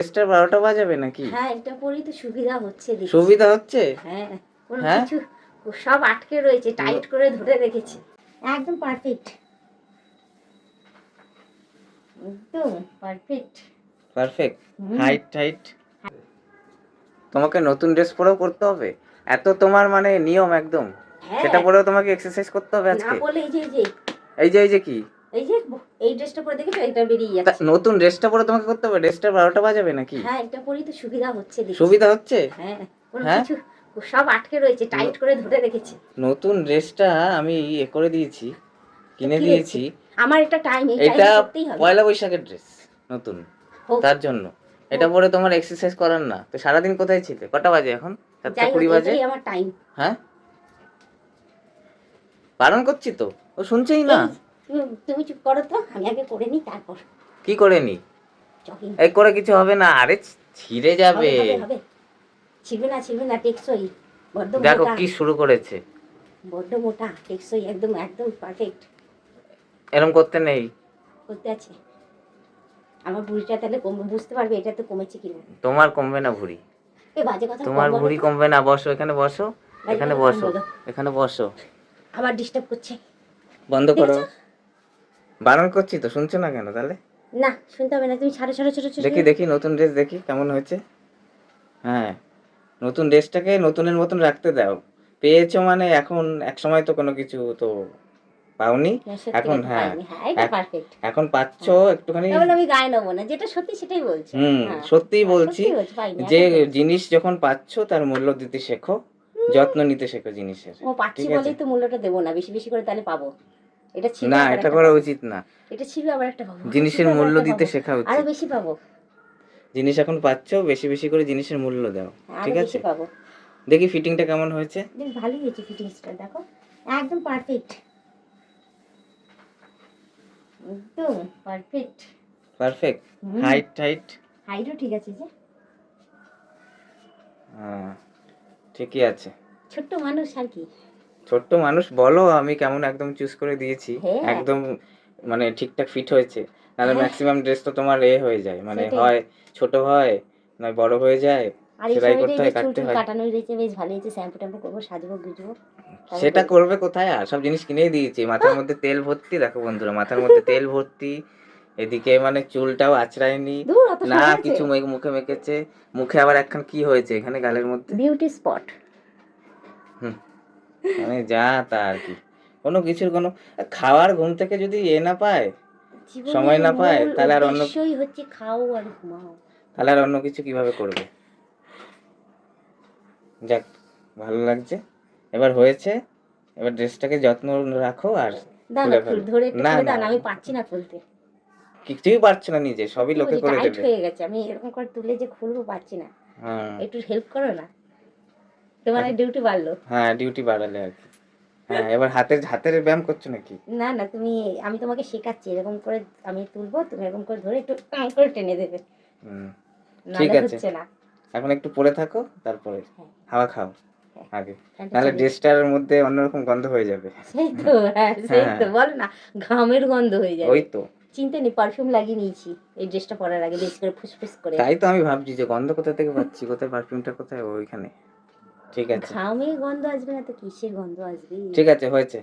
ড্রেসটা 12টা বাজাবে নাকি? হ্যাঁ, এটা পরেই তো সুবিধা হচ্ছে দেখছি। সুবিধা হচ্ছে? হ্যাঁ, কোনো হ্যাঁ? কিছু সব আটকে রয়েছে, টাইট করে ধরে রেখেছে। একদম পারফেক্ট। একদম পারফেক্ট। পারফেক্ট। হাইট। তোমাকে নতুন ড্রেস পরেও করতে হবে? এত তোমার মানে নিয়ম একদম? হ্যাঁ। সেটা পরেও তোমাকে এক্সারসাইজ করতে হবে না আজকে? বলে এই যে এই যে কি? এই যে এই ড্রেসটা পরে দেখেছো, এটা বেরিয়ে তা যাচ্ছে। নতুন ড্রেসটা পরে তোমাকে করতে হবে? ড্রেসটা 12টা বাজাবে নাকি? হ্যাঁ, এটা পরেই তো সুবিধা হচ্ছে দেখছি। সুবিধা হচ্ছে? হ্যাঁ, কোনো হ্যাঁ? কিছু সব আটকে রয়েছে, টাইট করে ধরে রেখেছে। নতুন ড্রেসটা আমি করে দিয়েছি, কিনে কি দিয়েছি। আমার এটা টাইম, এই এটা টাইমে করতেই হবে। পয়লা বৈশাখের ড্রেস নতুন, হোক। তার জন্য। এটা পরে তোমার এক্সারসাইজ করার না। তো সারাদিন কোথায় ছিলে? কটা বাজে এখন? 7:20 বাজে। এটাই আমার টাইম। হ্যাঁ, বারণ করছি তো, ও শুনছেই না। তুমি চুপ করো তো, আমি আগে করে নিই তারপর। কি করে নি? জগিং। এই করে কিছু হবে না, আরে ছিঁড়ে যাবে। হবে। ছিড়বে না, টেকসই। বড্ড দেখো মোটা। কি শুরু করেছে। বড্ড মোটা, টেকসই, একদম একদম পারফেক্ট। এরকম করতে নেই। করতে আছে। আমার ভুঁড়িটা তাহলে বুঝতে পারবে এটা তো কমেছে কিনা। তোমার কমবে না ভুঁড়ি। এই বাজে কথা তোমার বলো ভুঁড়ি তো। কমবে না। বসো, এখানে বসো। বাজে এখানে কথা বসো। বলো। এখানে বসো। আবার ডিস্টার্ব করছে। বন্ধ করো। দেখেছো? বারণ করছি তো, শুনছো না কেন তাহলে? না, শুনতে হবে না, তুমি ছাড়ো। দেখি নতুন ড্রেস দেখি কেমন হয়েছে। হ্যাঁ, নতুন ড্রেসটাকে নতুনের মতন রাখতে দাও। পেয়েছো মানে এখন, এক সময় তো কোনো কিছু তো পাওনি। এখন হ্যাঁ, এটা পারফেক্ট। এখন পাচ্ছ একটুখানি। তাহলে আমি গায়ে নেবো না, যেটা সত্যি সেটাই বলছি। হ্যাঁ, সত্যিই বলছি পাইনি, যে এখন বলছি। জিনিস যখন পাচ্ছ তার মূল্য দিতে শেখো, যত্ন নিতে শেখো জিনিসের। ও পাচ্ছি ঠিক আছে? বলেই তো মূল্যটা দেবো না, বেশি বেশি করে তাহলে পাবো। এটা ছিঁড়বে না, আবার এটা একটা করা পাবো। উচিত না। এটা ছিঁড়বে আবার একটা পাবো। জিনিসের ছিঁড়বে আবার মূল্য একটা দিতে পাবো। শেখা আরো উচিত। বেশি পাবো। জিনিস এখন পাচ্ছ, বেশি বেশি করে জিনিসের মূল্য দাও। আরো ঠিক আছে? বেশি পাবো। দেখি ফিটিংটা কেমন হয়েছে। বেশ ভালোই হয়েছে ফিটিংসটা, দেখো একদম পারফেক্ট। একদম পারফেক্ট। পারফেক্ট। হাইটও ঠিক আছে যে। হ্যাঁ, ঠিকই আছে। ছোট্ট মানুষ আর কি। ছোট্ট মানুষ বলো, আমি কেমন একদম চুজ করে দিয়েছি। হ্যাঁ। একদম মানে ঠিকঠাক ফিট হয়েছে। নাহলে হ্যাঁ। ম্যাক্সিমাম ড্রেস তো তোমার হয়ে যায়, মানে সেটাই। হয় ছোট হয়, নয় বড় হয়ে যায়, আর এই সেলাই সময়টাই করতে হয়, বেশ চুল কাটতে টুল হয়। কাটানো রয়েছে, বেশ ভালো হয়েছে। শ্যাম্পু ট্যাম্পু করবো, সাজবো গুজবো। সেটা করবে কোথায়? আর সব জিনিস কিনেই দিয়েছি। মাথার মধ্যে তেল ভর্তি, দেখো বন্ধুরা, মাথার মধ্যে তেল ভর্তি। এদিকে মানে চুলটাও আঁচড়ায়নি দূর, অত না, সময় আছে? কিছু মুখে মেখেছে। মুখে আবার একখান কি হয়েছে এখানে গালের মধ্যে। Beauty spot. হুম, মানে যা তা আর কি। কোনো কিছুর কোনো খাওয়ার ঘুম থেকে যদি না পায়, সময় না পায়, তাহলে আর অন্য, উদ্দেশ্যই হচ্ছে খাও আর ঘুমাও। তাহলে আর অন্য কিছু কিভাবে করবে? যাক, ভালো লাগছে। এবার হয়েছে। এবার ড্রেসটাকে যত্ন রাখো আর দাও খুলে না, ফেলো। ধরে একটু না খুলে না, দাও না, আমি পারছি না খুলতে। কিছুই পারছো না নিজে, সবই সত্যি লোকে বলছি, করে টাইট দেবে। হয়ে গেছে, আমি এরকম করে তুলে যে খুলবো পারছি না। হ্যাঁ। একটু হেল্প করো না, তোমার ডিউটি বাড়লো। হ্যাঁ, ডিউটি বাড়ালে আর কি। হ্যাঁ, এবার হাতের ব্যায়াম করছো নাকি? না না, আমি তোমাকে শেখাচ্ছি, এরকম করে আমি তুলবো, তুমি এরকম করে ধরে একটু করে টেনে দেবে। ঠিক নাহলে আছে, হচ্ছে না। এখন একটু পরে থাকো, তারপরে হ্যাঁ। হাওয়া খাও হ্যাঁ। আগে, ফ্যানটা নাহলে চালিয়ে দাও। ড্রেসটার মধ্যে অন্যরকম গন্ধ হয়ে যাবে। সেই তো, হ্যাঁ সেই তো, হ্যাঁ। বল না, ঘামের গন্ধ হয়ে যাবে। ওই তো। চিন্তা নেই, পারফিউম লাগিয়ে নিয়েছি এই ড্রেসটা পরার আগে, বেশ করে ফুসফুস করে। তাই তো আমি ভাবছি যে গন্ধ কোথা থেকে পাচ্ছি, কোথায় পারফিউমটা, কোথায়? ওইখানে। ঠিক আছে, ঘামের গন্ধ আসবে না তো কিসের গন্ধ আসবে? ঠিক আছে, হয়েছে।